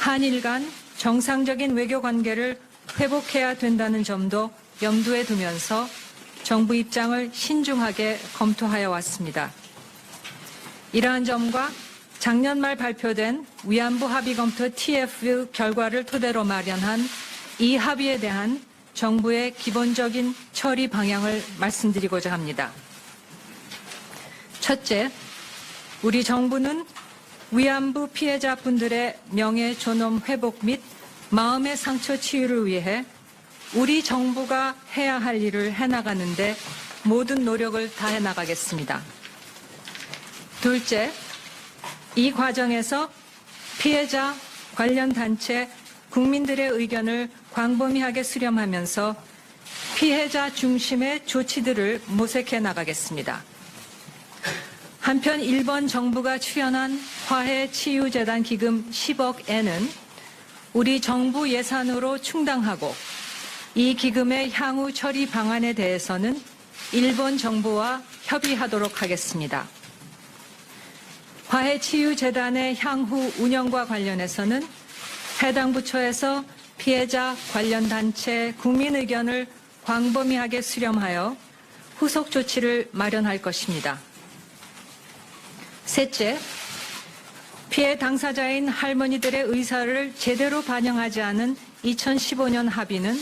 한일 간 정상적인 외교 관계를 회복해야 된다는 점도 염두에 두면서 정부 입장을 신중하게 검토하여 왔습니다. 이러한 점과 작년 말 발표된 위안부 합의 검토 TF 결과를 토대로 마련한 이 합의에 대한 정부의 기본적인 처리 방향을 말씀드리고자 합니다. 첫째, 우리 정부는 위안부 피해자분들의 명예 존엄 회복 및 마음의 상처 치유를 위해 우리 정부가 해야 할 일을 해나가는데 모든 노력을 다해 나가겠습니다. 둘째, 이 과정에서 피해자, 관련 단체, 국민들의 의견을 광범위하게 수렴하면서 피해자 중심의 조치들을 모색해 나가겠습니다. 한편 일본 정부가 출연한 화해치유재단 기금 10억엔은 우리 정부 예산으로 충당하고 이 기금의 향후 처리 방안에 대해서는 일본 정부와 협의하도록 하겠습니다. 화해치유재단의 향후 운영과 관련해서는 해당 부처에서 피해자, 관련 단체, 국민 의견을 광범위하게 수렴하여 후속 조치를 마련할 것입니다. 셋째, 피해 당사자인 할머니들의 의사를 제대로 반영하지 않은 2015년 합의는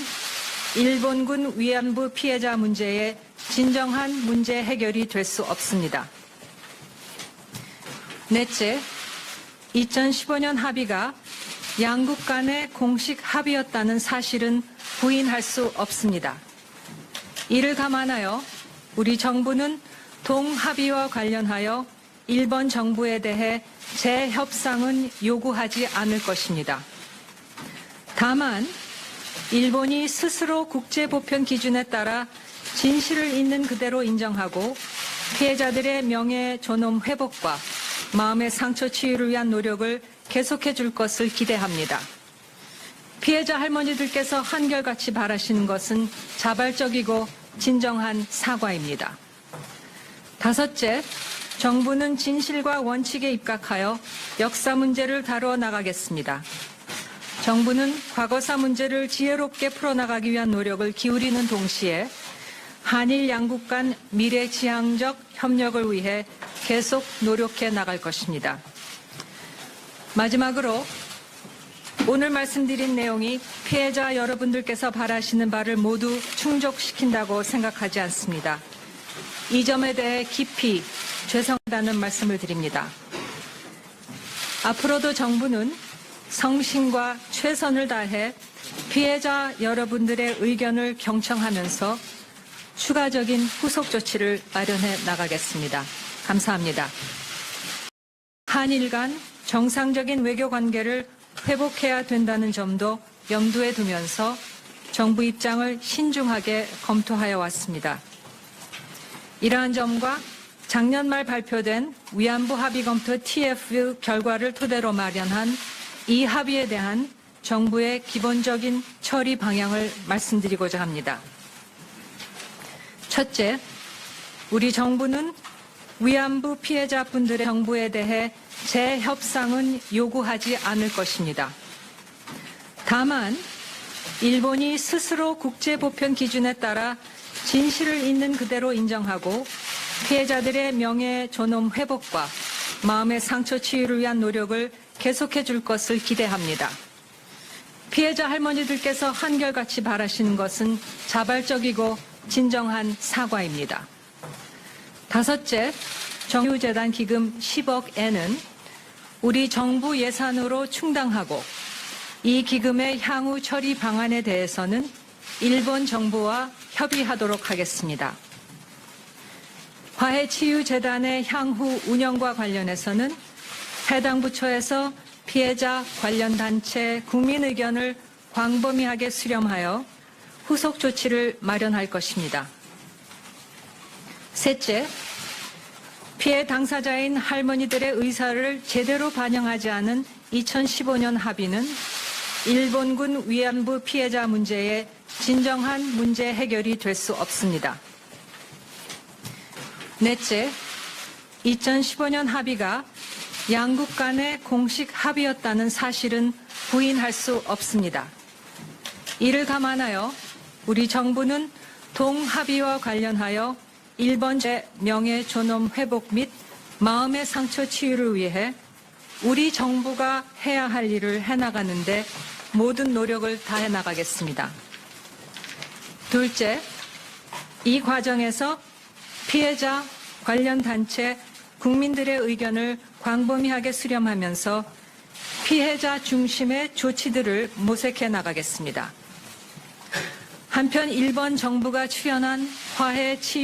일본군 위안부 피해자 문제의 진정한 문제 해결이 될 수 없습니다. 넷째, 2015년 합의가 양국 간의 공식 합의였다는 사실은 부인할 수 없습니다. 이를 감안하여 우리 정부는 동합의와 관련하여 일본 정부에 대해 재협상은 요구하지 않을 것입니다. 다만 일본이 스스로 국제보편 기준에 따라 진실을 있는 그대로 인정하고 피해자들의 명예 존엄 회복과 마음의 상처 치유를 위한 노력을 계속해 줄 것을 기대합니다. 피해자 할머니들께서 한결같이 바라시는 것은 자발적이고 진정한 사과입니다. 다섯째, 정부는 진실과 원칙에 입각하여 역사 문제를 다루어 나가겠습니다. 정부는 과거사 문제를 지혜롭게 풀어나가기 위한 노력을 기울이는 동시에 한일 양국 간 미래지향적 협력을 위해 계속 노력해 나갈 것입니다. 마지막으로 오늘 말씀드린 내용이 피해자 여러분들께서 바라시는 바를 모두 충족시킨다고 생각하지 않습니다. 이 점에 대해 깊이 죄송하다는 말씀을 드립니다. 앞으로도 정부는 성심과 최선을 다해 피해자 여러분들의 의견을 경청하면서 추가적인 후속 조치를 마련해 나가겠습니다. 감사합니다. 한일 간 정상적인 외교 관계를 회복해야 된다는 점도 염두에 두면서 정부 입장을 신중하게 검토하여 왔습니다. 이러한 점과 작년 말 발표된 위안부 합의 검토 TF 결과를 토대로 마련한 이 합의에 대한 정부의 기본적인 처리 방향을 말씀드리고자 합니다. 첫째, 우리 정부는 위안부 피해자분들의 정부에 대해 재협상은 요구하지 않을 것입니다. 다만 일본이 스스로 국제보편 기준에 따라 진실을 있는 그대로 인정하고 피해자들의 명예 존엄 회복과 마음의 상처 치유를 위한 노력을 계속해 줄 것을 기대합니다. 피해자 할머니들께서 한결같이 바라시는 것은 자발적이고 진정한 사과입니다. 다섯째, 정유재단 기금 10억엔은 우리 정부 예산으로 충당하고 이 기금의 향후 처리 방안에 대해서는 일본 정부와 협의하도록 하겠습니다. 화해치유재단의 향후 운영과 관련해서는 해당 부처에서 피해자, 관련 단체, 국민 의견을 광범위하게 수렴하여 후속 조치를 마련할 것입니다. 셋째, 피해 당사자인 할머니들의 의사를 제대로 반영하지 않은 2015년 합의는 일본군 위안부 피해자 문제의 진정한 문제 해결이 될 수 없습니다. 넷째, 2015년 합의가 양국 간의 공식 합의였다는 사실은 부인할 수 없습니다. 이를 감안하여 우리 정부는 동합의와 관련하여 일본제 명예 존엄 회복 및 마음의 상처 치유를 위해 우리 정부가 해야 할 일을 해나가는데 모든 노력을 다해 나가겠습니다. 둘째, 이 과정에서 피해자, 관련 단체, 국민들의 의견을 광범위하게 수렴하면서 피해자 중심의 조치들을 모색해 나가겠습니다. 한편 일본 정부가 출연한 화해 치유